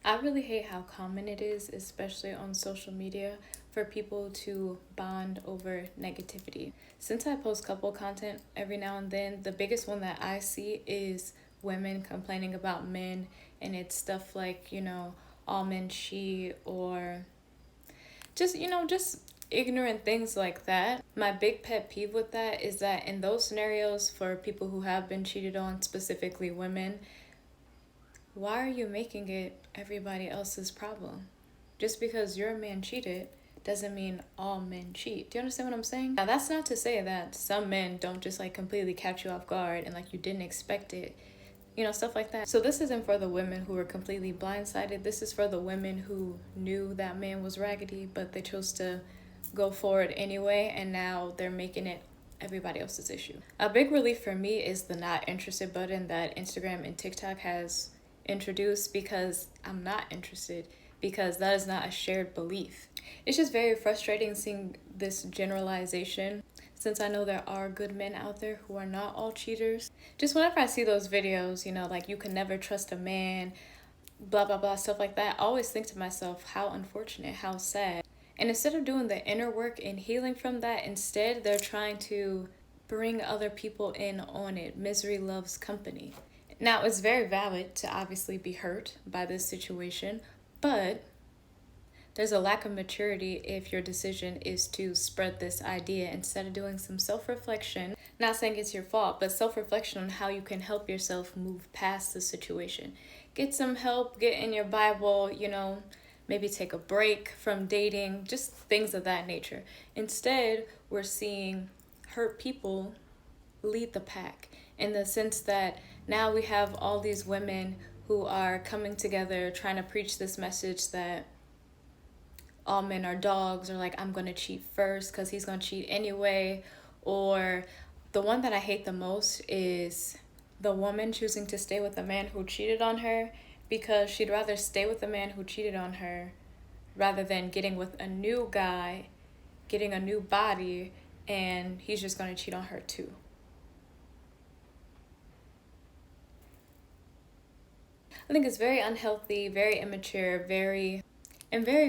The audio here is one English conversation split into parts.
I really hate how common it is, especially on social media, for people to bond over negativity. Since I post couple content every now and then, the biggest one that I see is women complaining about men, and it's stuff like, all men cheat, or just ignorant things like that. My big pet peeve with that is that in those scenarios, for people who have been cheated on, specifically women, why are you making it everybody else's problem? Just because your man cheated doesn't mean all men cheat. Do you understand what I'm saying? Now, that's not to say that some men don't just like completely catch you off guard and like you didn't expect it, stuff like that. So this isn't for the women who were completely blindsided. This is for the women who knew that man was raggedy, but they chose to go for it anyway, and now they're making it everybody else's issue. A big relief for me is the not interested button that Instagram and TikTok has introduced, because I'm not interested, because that is not a shared belief. It's just very frustrating seeing this generalization, since I know there are good men out there who are not all cheaters. Just whenever I see those videos, like you can never trust a man, blah blah blah, stuff like that, I always think to myself, how unfortunate, how sad. And instead of doing the inner work and healing from that, instead they're trying to bring other people in on it. Misery loves company. Now, it's very valid to obviously be hurt by this situation, but there's a lack of maturity if your decision is to spread this idea instead of doing some self-reflection. Not saying it's your fault, but self-reflection on how you can help yourself move past the situation. Get some help, get in your Bible, maybe take a break from dating, just things of that nature. Instead, we're seeing hurt people lead the pack, in the sense that now we have all these women who are coming together trying to preach this message that all men are dogs, or like, I'm going to cheat first because he's going to cheat anyway. Or the one that I hate the most is the woman choosing to stay with the man who cheated on her, because she'd rather stay with the man who cheated on her rather than getting with a new guy, getting a new body, and he's just going to cheat on her too. I think it's very unhealthy, very immature, very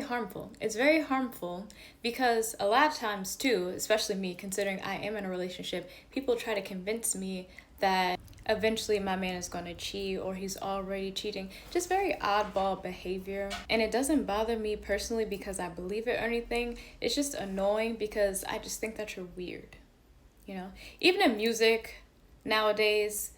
harmful. It's very harmful because a lot of times too, especially me, considering I am in a relationship, people try to convince me that eventually my man is going to cheat or he's already cheating. Just very oddball behavior. And it doesn't bother me personally because I believe it or anything. It's just annoying because I just think that you're weird. Even in music nowadays,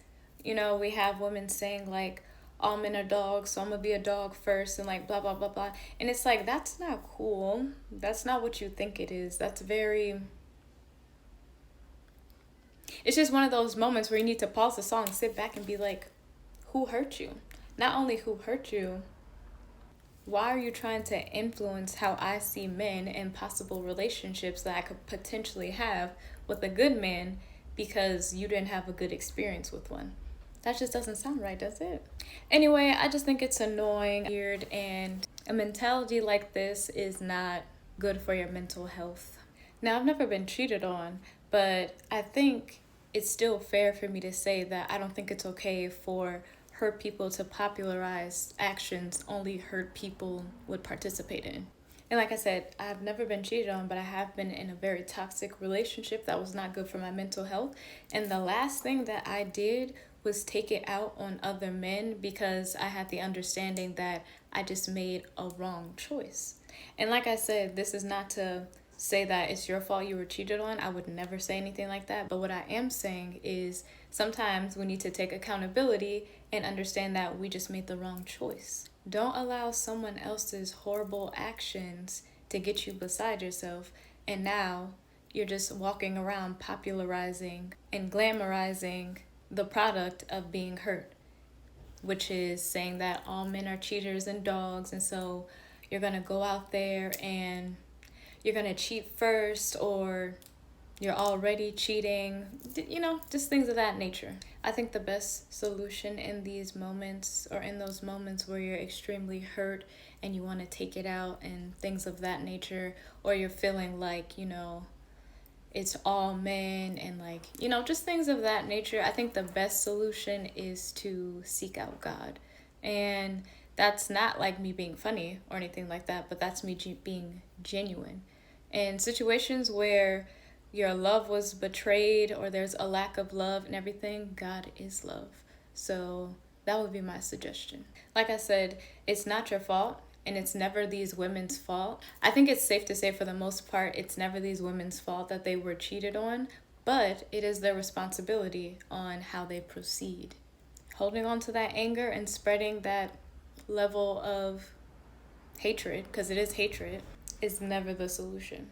we have women saying like, all men are dogs, so I'm gonna be a dog first, and like blah blah blah blah. And it's like, that's not cool. That's not what you think it is. It's just one of those moments where you need to pause the song, sit back and be like, who hurt you? Not only who hurt you, why are you trying to influence how I see men and possible relationships that I could potentially have with a good man because you didn't have a good experience with one? That just doesn't sound right, does it? Anyway, I just think it's annoying, weird, and a mentality like this is not good for your mental health. Now, I've never been cheated on, but I think it's still fair for me to say that I don't think it's okay for hurt people to popularize actions only hurt people would participate in. And like I said, I've never been cheated on, but I have been in a very toxic relationship that was not good for my mental health. And the last thing that I did was take it out on other men because I had the understanding that I just made a wrong choice. And like I said, this is not to say that it's your fault you were cheated on. I would never say anything like that. But what I am saying is sometimes we need to take accountability and understand that we just made the wrong choice. Don't allow someone else's horrible actions to get you beside yourself, and now you're just walking around popularizing and glamorizing the product of being hurt, which is saying that all men are cheaters and dogs, and so you're gonna go out there and you're gonna cheat first, or you're already cheating, just things of that nature. I think the best solution in these moments, or in those moments where you're extremely hurt and you want to take it out and things of that nature, or you're feeling like, it's all men and like, just things of that nature, I think the best solution is to seek out God and That's not like me being funny or anything like that, but that's me being genuine. In situations where your love was betrayed or there's a lack of love and everything, God is love. So that would be my suggestion. Like I said, it's not your fault and it's never these women's fault. I think it's safe to say for the most part, it's never these women's fault that they were cheated on, but it is their responsibility on how they proceed. Holding on to that anger and spreading that level of hatred, because it is hatred, is never the solution.